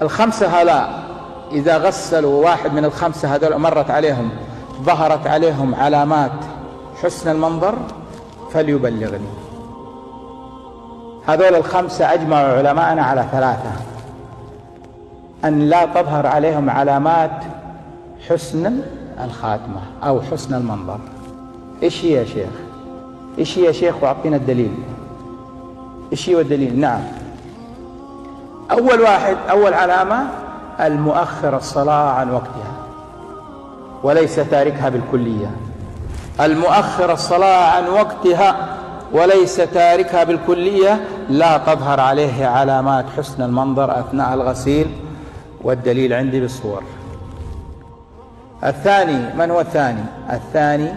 الخمسة هؤلاء إذا غسلوا واحد من الخمسة هذول مرت عليهم ظهرت عليهم علامات حسن المنظر فليبلغني. هذول الخمسة أجمع علماءنا على ثلاثة: أن لا تظهر عليهم علامات حسن الخاتمة أو حسن المنظر. إيش هي يا شيخ؟ إيش هي يا شيخ؟ وأعطينا الدليل. إيش هو الدليل؟ نعم، أول علامة المؤخر الصلاة عن وقتها وليس تاركها بالكلية. المؤخر الصلاة عن وقتها وليس تاركها بالكلية لا تظهر عليه علامات حسن المنظر أثناء الغسيل، والدليل عندي بالصور. الثاني، من هو الثاني؟ الثاني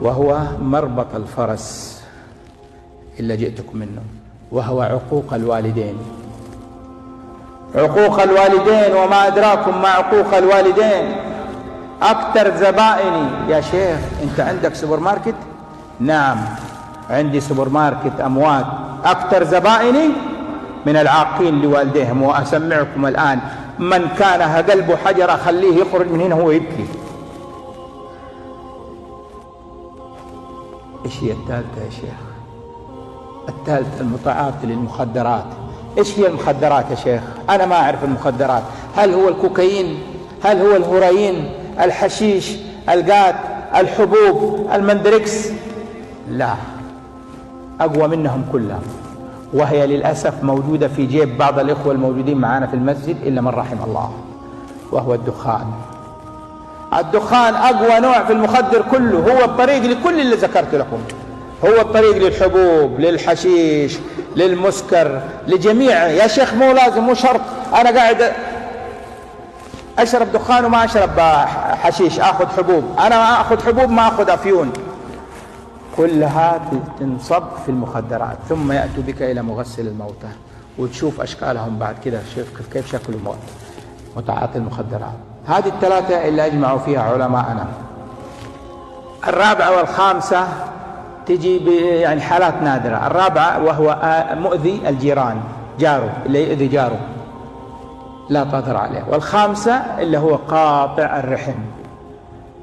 وهو مربط الفرس إلا جئتكم منه، وهو عقوق الوالدين. عقوق الوالدين، وما أدراكم ما عقوق الوالدين. أكثر زبائني يا شيخ، أنت عندك سوبر ماركت؟ نعم عندي سوبر ماركت أموات. أكثر زبائني من العاقين لوالديهم، وأسمعكم الآن من كان قلبه حجر أخليه يخرج من هنا هو يبكي. إيش هي الثالثة يا شيخ؟ الثالثة المتعاطي للمخدرات. إيش هي المخدرات يا شيخ؟ أنا ما أعرف المخدرات. هل هو الكوكايين؟ هل هو الهيروين؟ الحشيش؟ القات؟ الحبوب؟ المندركس؟ لا، أقوى منهم كلهم، وهي للأسف موجودة في جيب بعض الإخوة الموجودين معنا في المسجد إلا من رحم الله، وهو الدخان. الدخان أقوى نوع في المخدر كله، هو الطريق لكل اللي ذكرت لكم، هو الطريق للحبوب، للحشيش، للمسكر، لجميع. يا شيخ مو لازم، مو شرط أنا قاعد أشرب دخان وما أشرب حشيش أخذ حبوب. أنا أخذ حبوب ما أخذ أفيون. كلها تنصب في المخدرات، ثم يأتوا بك إلى مغسل الموتى وتشوف أشكالهم بعد كده كيف شكل متعاطي المخدرات. هذه الثلاثة اللي أجمعوا فيها علماءنا. الرابعة والخامسة تجي يعني حالات نادرة. الرابعة وهو مؤذي الجيران، جاره اللي يؤذي جاره لا تظهر عليه. والخامسة اللي هو قاطع الرحم،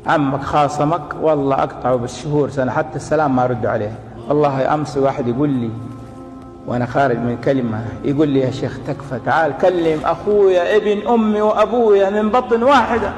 عمك خاصمك والله أقطعه بالشهور سنة حتى السلام ما أرد عليه. والله أمس واحد يقول لي وأنا خارج من كلمة، يقول لي يا شيخ تكفى، تعال كلم أخويا ابن أمي وأبويا من بطن واحدة.